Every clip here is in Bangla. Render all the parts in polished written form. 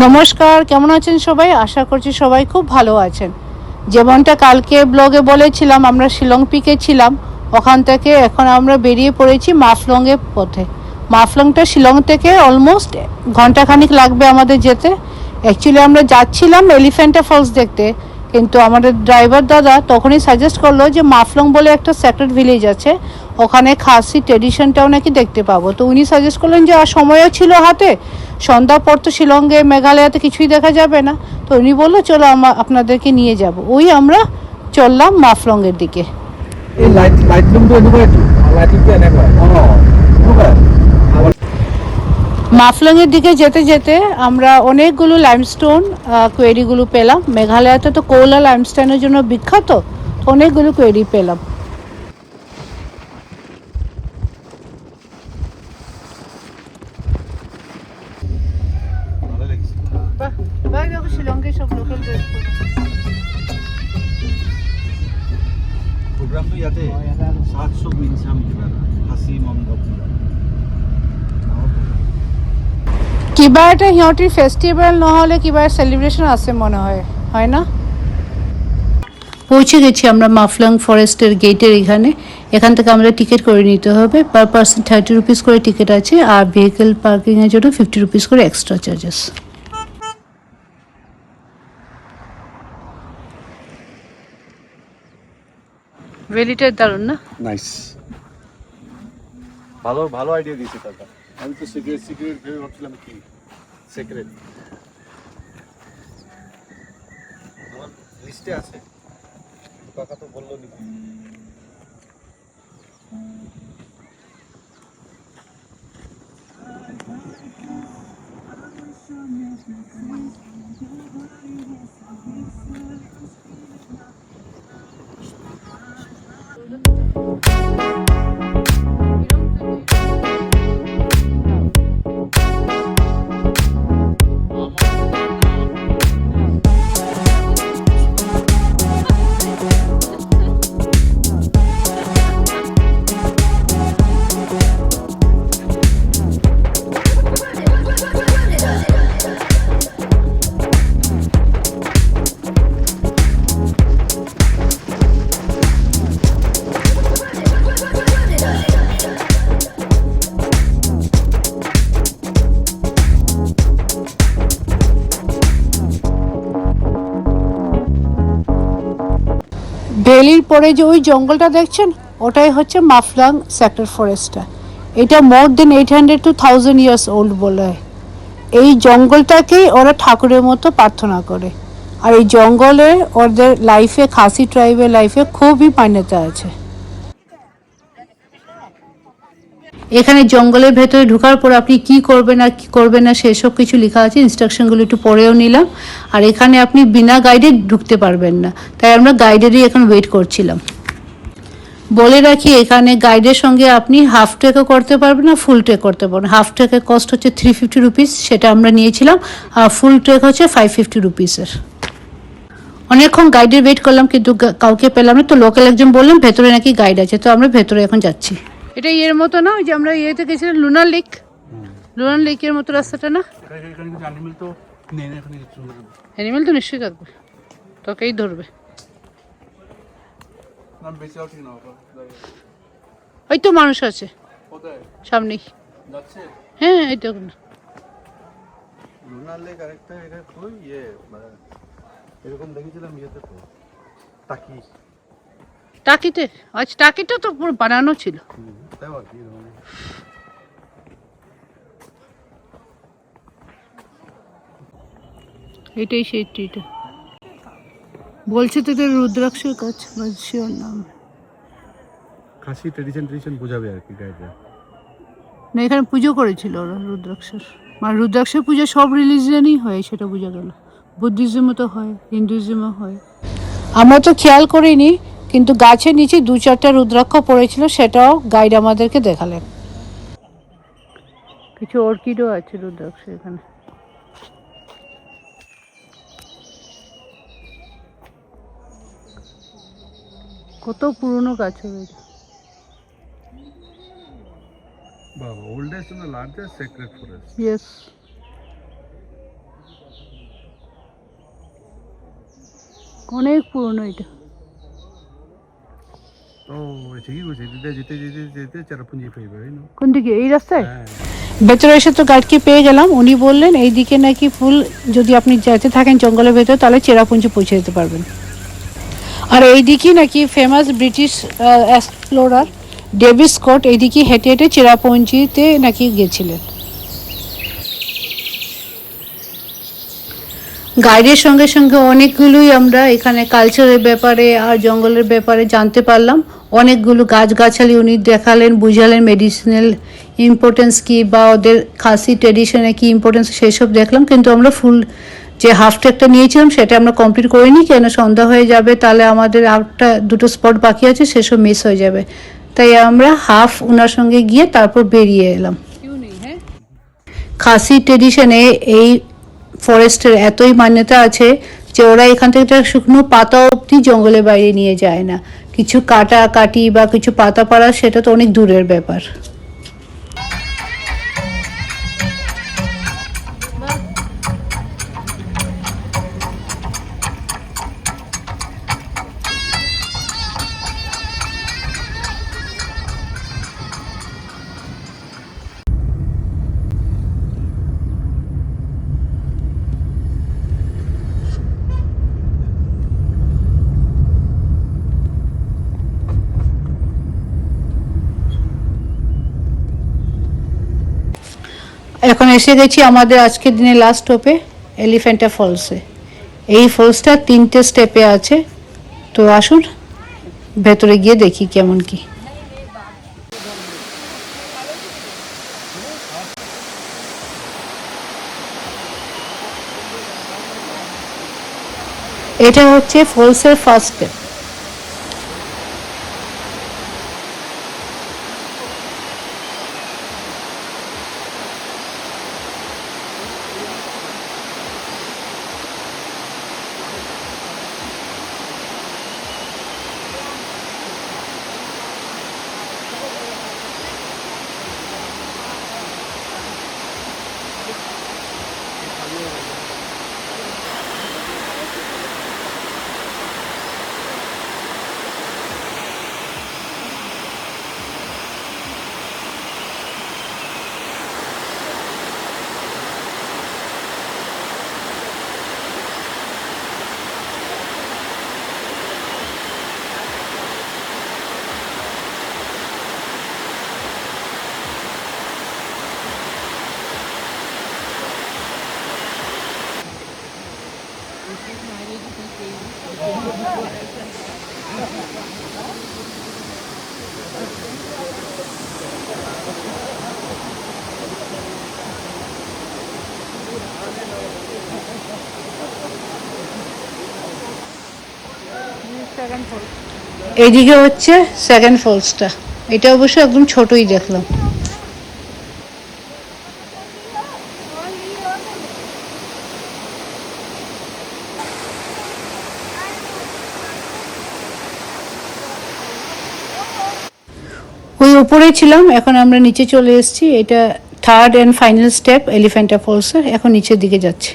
নমস্কার, কেমন আছেন সবাই? আশা করছি সবাই খুব ভালো আছেন। যেমনটা কালকে ব্লগে বলেছিলাম, আমরা শিলং পিকে ছিলাম। ওখান থেকে এখন আমরা বেরিয়ে পড়েছি মাফলংয়ের পথে। মাফলংটা শিলং থেকে অলমোস্ট ঘন্টাখানিক লাগবে আমাদের যেতে। অ্যাকচুয়ালি আমরা যাচ্ছিলাম এলিফ্যান্টা ফলস দেখতে, কিন্তু আমাদের ড্রাইভার দাদা তখনই সাজেস্ট করলো যে মাফলং বলে একটা সেক্রেট ভিলেজ আছে, ওখানে খাসি ট্রেডিশনটাও নাকি দেখতে পাবো। তো উনি সাজেস্ট করলেন যে আর সময়ও ছিল হাতে, সন্ধ্যার পর তো শিলংয়ে মেঘালয়াতে কিছুই দেখা যাবে না। তো উনি বললো চলো আপনাদেরকে নিয়ে যাব। ওই আমরা চললাম মাফলংয়ের দিকে। এই লাইটলুমটো এনেকুৱা এইটো লাইটলুমটো এনেকুৱা এনেকুৱা মাফলংয়ের দিকে যেতে যেতে আমরা অনেকগুলো লাইমস্টোন কোয়েরিগুলো পেলাম। মেঘালয়াতে তো কৌলা লাইমস্টোনের জন্য বিখ্যাত, অনেকগুলো কোয়েরি পেলাম। ভালো লাগিছে। শিলংকে সব লোকাল ড্রেস পরে প্ৰগ্ৰামটো ইয়াতে 700 মিনচাম কিবা হাসি মণ্ডপ কিবা এটা সিহঁতিৰ ফেষ্টিভেল নহ'লে কিবা সেলিব্রেশন আছে মনে হয়, হয় না? পৌঁছে গেছি আমরা মাফলং ফরেস্টের গেটের এখানে। এখান থেকে আমরা টিকিট করে নিতে হবে। পার পার্সন 30 রুপিস করে টিকিট আছে, আর ভেহিকেল পার্কিংয়ের জন্য 50 রুপিস করে এক্সট্রা চার্জেস। ভ্যালিটা দারুণ না? নাইস, ভালো ভালো আইডিয়া দিয়েছে কাকা। আমি তো সিক্রেট ভেবে ভাবছিলাম কি সিক্রেট আমার লিস্টে আছে, কাকা তো বললো নি। ভ্যালির পরে যে ওই জঙ্গলটা দেখছেন, ওটাই হচ্ছে মাফলং সেক্টর ফরেস্টটা। এটা মোর দেন 800 to 1000 ইয়ার্স ওল্ড বলে হয়। এই জঙ্গলটাকেই ওরা ঠাকুরের মতো প্রার্থনা করে। আর এই জঙ্গলে ওদের লাইফে, খাসি ট্রাইবের লাইফে খুবই মান্যতা আছে। এখানে জঙ্গলের ভেতরে ঢোকার পর আপনি কি করবেন আর কি করবেন না সেসব কিছু লেখা আছে। ইনস্ট্রাকশনগুলো একটু পড়েও নিলাম। আর এখানে আপনি বিনা গাইডে ঢুকতে পারবেন না, তাই আমরা গাইডেরই এখন ওয়েট করছিলাম। বলে রাখি, এখানে গাইডের সঙ্গে আপনি হাফ ট্রেকও করতে পারবেন না, ফুল ট্রেক করতে পারবেন। হাফ ট্রেকের কস্ট হচ্ছে 350 রুপিস, সেটা আমরা নিয়েছিলাম। আর ফুল ট্রেক হচ্ছে 550 রুপিসের। অনেকক্ষণ গাইডের ওয়েট করলাম, কিন্তু কাউকে পেলাম না। তো লোকাল একজন বললাম ভেতরে নাকি গাইড আছে, তো আমরা ভেতরে এখন যাচ্ছি। এটা ইয়ের মতো না, ওই যে আমরা ইয়েতে গেছিলাম লুনার লেক, লুনার লেকের মতো রাস্তাটা না? অ্যানিমেল তো নিশ্চয়ই থাকবে, তোকেই ধরবে। ওই তো মানুষ আছে সামনেই। হ্যাঁ, এই তো লুনার লেক আরেকটা এটা কই ইয়ে মানে এরকম দেখেছিলাম ইয়েতে তো টাকি টাকিতে। আজ টাকিটা তো পুরো বানানো ছিল। তাই আর কি এটাই সেই ট্রিটা বলছে তো, তোদের রুদ্রাক্ষের গাছ শিওর নাম। খাসি ট্রেডিশন বোঝাবে আর কি গাইডরা। না, এখানে পুজো করেছিল ওরা রুদ্রাক্ষের, মানে রুদ্রাক্ষের পুজো সব রিলিজিয়নই হয়, সেটা বোঝা গেল। বুদ্ধিজমও তো হয়, হিন্দুইজমও হয়। আমরা তো খেয়াল করিনি, কিন্তু গাছের নিচে 2-4টা রুদ্রাক্ষ পড়েছিল, সেটাও গাইড আমাদেরকে দেখালেন। কিছু অর্কিডও আছে রুদ্রাক্ষ এখানে। কত পুরনো গাছ হবে। Wow, oldest and the largest sacred forest. Yes. অনেক পুরনো এটা। ও ঠিকই বলছে, যেতে যেতে যেতে যেতে চেরাপুঞ্জি পেয়ে যাবে না? কোন দিকে, এই রাস্তায়? হ্যাঁ। ভেতরে এসে তো গাইডকে পেয়ে গেলাম, উনি বললেন এইদিকে নাকি ফুল, যদি আপনি যেতে থাকেন জঙ্গলের ভেতর তাহলে চেরাপুঞ্জি পৌঁছে যেতে পারবেন। আর এইদিকে নাকি famous British explorer Davis Scott এইদিকে হেঁটে হেঁটে চেরাপুঞ্জিতে নাকি গেছিলেন। গাইডের সঙ্গে সঙ্গে অনেকগুলোই আমরা এখানে কালচারের ব্যাপারে আর জঙ্গলের ব্যাপারে জানতে পারলাম। অনেকগুলো গাছগাছালি উনি দেখালেন, বুঝালেন মেডিসিনাল ইম্পর্টেন্স কী বা ওদের খাসি ট্রেডিশনে কী ইম্পর্টেন্স সেসব দেখলাম। কিন্তু আমরা ফুল যে হাফ ট্রেকটা নিয়েছিলাম সেটা আমরা কমপ্লিট করিনি, কেন সন্ধ্যা হয়ে যাবে, তাহলে আমাদের আরেকটা দুটো স্পট বাকি আছে সেসব মিস হয়ে যাবে। তাই আমরা হাফ ওনার সঙ্গে গিয়ে তারপর বেরিয়ে এলাম। খাসি ট্রেডিশনে এই ফরেস্টের এতই মান্যতা আছে যে ওরা এখান থেকে একটা শুকনো পাতা অবধি জঙ্গলের বাইরে নিয়ে যায় না। কিছু কাটাকাটি বা কিছু পাতা পাড়া সেটা তো অনেক দূরের ব্যাপার। এখন এসে গেছি আমাদের আজকের দিনে লাস্ট স্টপে এলিফ্যান্টা ফলসে। এই ফলসটা 3টে স্টেপে আছে, তো আসুন ভেতরে গিয়ে দেখি কেমন কি। এটা হচ্ছে ফলসের ফার্স্ট স্টেপ। এইদিকে হচ্ছে সেকেন্ড ফলসটা, এটা অবশ্য একদম ছোটই দেখলাম। ওই উপরে ছিলাম, এখন আমরা নিচে চলে এসেছি। এটা third and final step Elephanta ফলসের, এখন নিচের দিকে যাচ্ছে।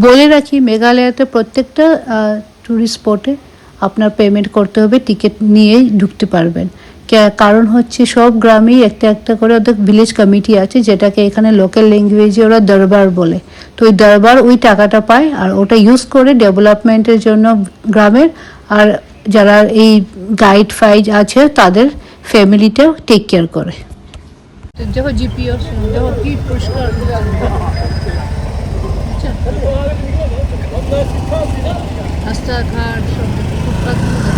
বলে রাখি, মেঘালয়তে প্রত্যেকটা ট্যুরিস্ট স্পটে আপনার পেমেন্ট করতে হবে, টিকিট নিয়েই ঢুকতে পারবেন। কারণ হচ্ছে সব গ্রামেই একটা একটা করে ওদের ভিলেজ কমিটি আছে, যেটাকে এখানে লোকাল ল্যাঙ্গুয়েজে ওরা দরবার বলে। তো ওই দরবার ওই টাকাটা পায় আর ওটা ইউজ করে ডেভেলপমেন্টের জন্য গ্রামের, আর যারা এই গাইড ফাইড আছে তাদের ফ্যামিলিটাও টেক কেয়ার করে। দেখো জিপিএস, দেখো কি পরিষ্কার রাস্তাঘাট সব খুব ফুটপাথগুলো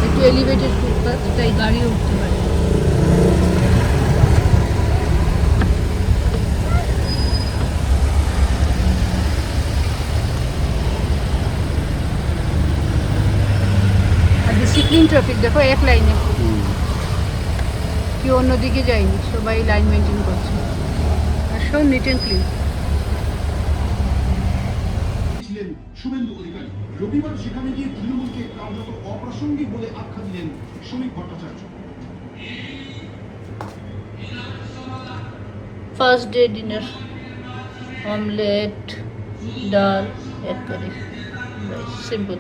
একটু এলিভেটেড ফুটপাথ, তাই গাড়িও উঠতে পারে। আর ডিসিপ্লিন ট্রাফিক দেখো, এক লাইনে, কেউ অন্যদিকে যায়নি, সবাই লাইন মেনটেন করছে আর সব নিট অ্যান্ড ক্লিন। ছিলেন শুভেন্দু অধিকারী। রবিবার সেখানে গিয়ে তৃণমূলকে কার্যত অপ্রাসঙ্গিক বলে আখ্যা দিলেন শ্রমিক Bhattacharya. First day dinner, omelette, ডাল, এক কারি, সিম্পল।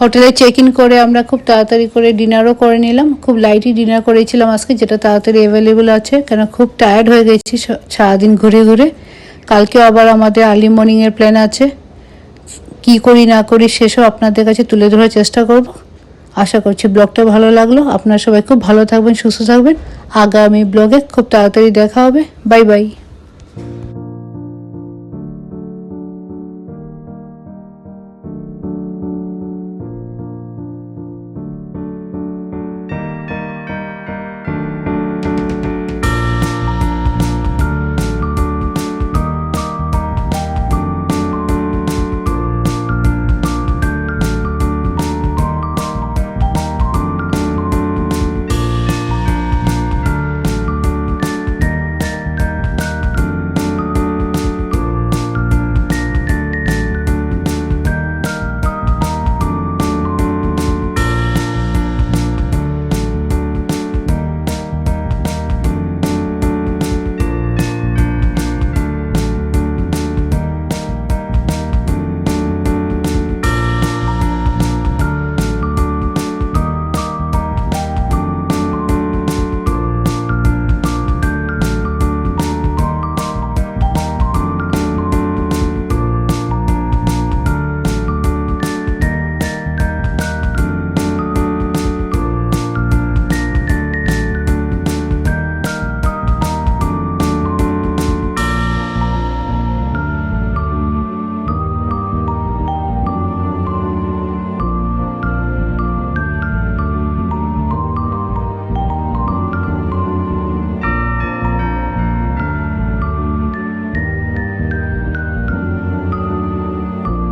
হোটেলে চেক ইন করে আমরা খুব তাড়াতাড়ি করে ডিনারও করে নিলাম। খুব লাইটই ডিনার করেছিলাম আজকে, যেটা তাড়াতাড়ি অ্যাভেলেবেল আছে, কেন খুব টায়ার্ড হয়ে গেছি সারাদিন ঘুরে ঘুরে। কালকে আবার আমাদের আর্লি মর্নিংয়ের প্ল্যান আছে, কি করি না করি সেসব আপনাদের কাছে তুলে ধরার চেষ্টা করব। আশা করছি ব্লগটা ভালো লাগলো। আপনারা সবাই খুব ভালো থাকবেন, সুস্থ থাকবেন। আগামী ব্লগে খুব তাড়াতাড়ি দেখা হবে। Bye bye.